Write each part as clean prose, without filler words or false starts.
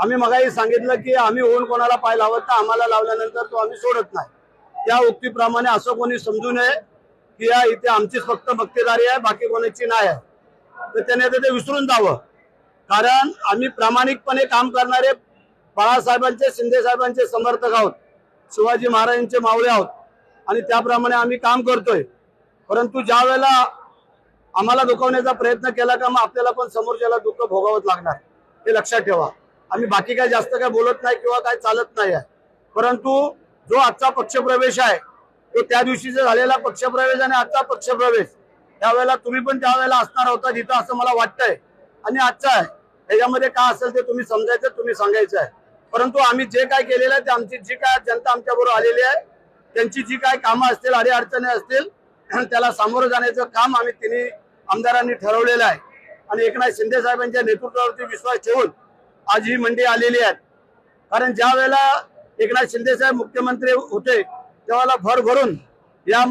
आम्ही मगाही सांगितलं की आम्ही होऊन कोणाला पाय लावत नाही, आम्हाला लावल्यानंतर तो आम्ही सोडत नाही। त्या उक्तीप्रमाणे असं कोणी समजू नये की या इथे आमचीच फक्त मक्तेदारी आहे, बाकी कोणाची नाही आहे। तर त्याने ते विसरून जावं, कारण आम्ही प्रामाणिकपणे काम करणारे बाळासाहेबांचे, शिंदे साहेबांचे समर्थक आहोत, शिवाजी महाराजांचे मावळे आहोत आणि त्याप्रमाणे आम्ही काम करतोय। परंतु ज्या वेळेला आम्हाला दुखवण्याचा प्रयत्न केला का मग आपल्याला पण समोरच्याला दुःख भोगावंच लागणार, हे लक्षात ठेवा। आम्ही बाकी काय जास्त काय बोलत नाही किंवा काय चालत नाही आहे, परंतु जो आजचा पक्षप्रवेश आहे तो त्या दिवशीचा झालेला पक्षप्रवेश आणि आजचा पक्षप्रवेश त्यावेळेला तुम्ही पण त्यावेळेला असणार होता तिथं, असं मला वाटतंय। आणि आजचा आहे त्याच्यामध्ये काय असेल ते तुम्ही समजायचं, तुम्ही सांगायचं आहे। परंतु आम्ही जे काय केलेलं आहे ते आमची जी काय जनता आमच्याबरोबर आलेली आहे त्यांची जी काय कामं असतील, अडीअडचणी असतील, त्याला सामोरं जाण्याचं काम आम्ही तिन्ही आमदारांनी ठरवलेलं आहे। आणि एकनाथ शिंदे साहेबांच्या नेतृत्वावरती विश्वास ठेवून आज ही मंडळी आलेली आहेत। कारण ज्या वेळेला एकनाथ शिंदे साहेब मुख्यमंत्री होते त्यावेळेला भर भरून या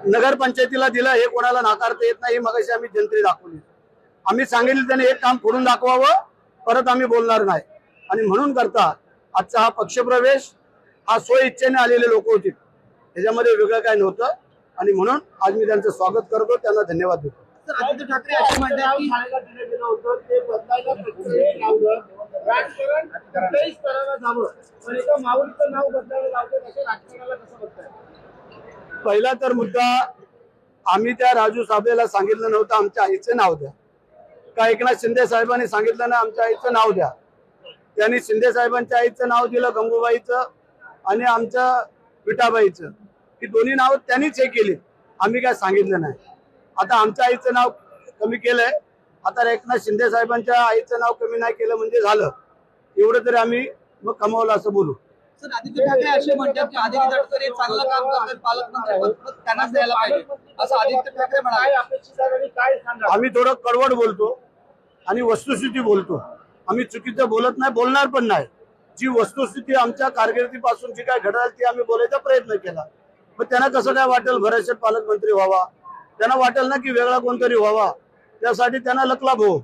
नगरपंचायतीला दिलं, हे कोणाला नाकारता येत नाही। मगाशी आम्ही जनतेला दाखवली, आम्ही सांगितलं त्याने एक काम करून दाखवावं, परत आम्ही बोलणार नाही। आणि म्हणून करता आजचा हा पक्षप्रवेश हा स्वइच्छेने आलेले लोक होते, त्याच्यामध्ये वेगळं काय नव्हतं। आणि म्हणून आज मी त्यांचं स्वागत करतो, त्यांना धन्यवाद देतो। आदित्य ठाकरे असे म्हणतात की ते बदलायला राजकारण कुठल्याही स्तराला जावं, पण एका माऊलीचं नाव बदलायला लावतात, अशा राजकारणाला कसं बघताय? पहिला तर मुद्दा, आम्ही त्या राजू साहेबाला सांगितलं नव्हतं आमच्या आईचं नाव द्या, का एकनाथ शिंदे साहेबांनी सांगितलं ना आमच्या आईचं नाव द्या। त्यांनी शिंदे साहेबांच्या आईचं नाव दिलं गंगूबाईचं आणि आमच्या विठाबाईचं, ही दोन्ही नाव त्यांनीच हे केली, आम्ही काय सांगितलं नाही। आता आमच्या आईचं नाव कमी केलंय, आता एकनाथ शिंदे साहेबांच्या आईचं नाव कमी नाही केलं म्हणजे झालं, एवढं तरी आम्ही मग कमावलं असं बोलू। सर, आदित्य ठाकरे असे म्हणतात की आदित्य तटकरे चांगलं काम करतात, पालकमंत्री त्यांनाच द्यायला पाहिजे, असं आदित्य ठाकरे म्हणाले। आम्ही थोडं कडवड बोलतो आणि वस्तुस्थिती बोलतो, आम्ही चुकीचं बोलत नाही, बोलणार पण नाही। जी वस्तुस्थिती आमच्या कारकिर्दीपासून जी काय घडली ती आम्ही बोलायचा प्रयत्न केला। पण त्यांना कसं काय वाटेल भरतशेठ पालकमंत्री व्हावा, त्यांना वाटेल ना की वेगळा कोणतरी व्हावा, त्यासाठी त्यांना लकलाभ हो।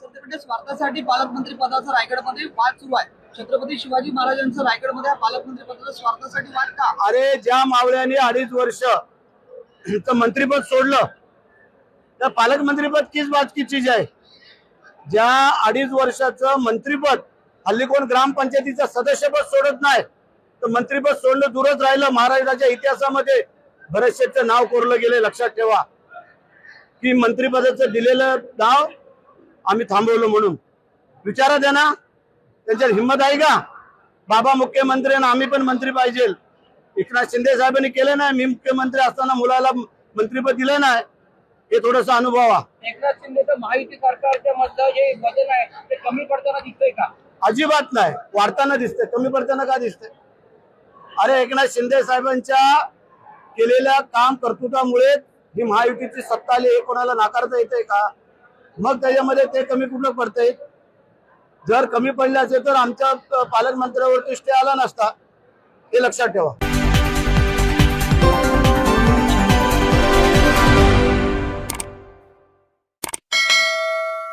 सर, स्वार्थासाठी पालकमंत्री पदाचा रायगडमध्ये वाद सुरू आहे। छत्रपती शिवाजी महाराजांचं रायगडमध्ये पालकमंत्री पदाचा स्वार्थासाठी वाद का? अरे ज्या मावळ्यांनी 2.5 वर्ष मंत्रीपद सोडलं त्या पालकमंत्रीपद किस बात की चीज आहे। ज्या 2.5 वर्षाचं मंत्रीपद, हल्ली कोण ग्रामपंचायतीचं सदस्यपद सोडत नाही, तर मंत्रीपद सोडणं दूरच राहिलं। महाराष्ट्राच्या इतिहासामध्ये भरतशेठचं नाव कोरलं गेले, लक्षात ठेवा की मंत्रिपदाचं दिलेलं नाव आम्ही थांबवलं म्हणून। विचारा त्यांना, त्यांच्यात हिंमत आहे का? बाबा मुख्यमंत्री आणि आम्ही पण मंत्री पाहिजे। एकनाथ शिंदे साहेबांनी केलं नाही, मी मुख्यमंत्री असताना मुलाला मंत्रिपद दिलं नाही, हे थोडस अनुभवा। एकनाथ शिंदेचं महायुती सरकारच्या मधलं जे बदल आहे ते कमी पडताना दिसतंय का? अजिबात नाही, वाढताना दिसतंय, कमी पडताना का दिसतंय? अरे एकनाथ शिंदे साहेबांच्या केलेल्या काम कर्तृत्वामुळे ही महायुतीची सत्ता आली, हे कोणाला नाकारता येते का? मग त्याच्यामध्ये ते कमी कुठलं पडतंय? जर कमी पडले असेल तर आमच्या पालकमंत्र्यावरती स्टे आला नसता, हे लक्षात ठेवा।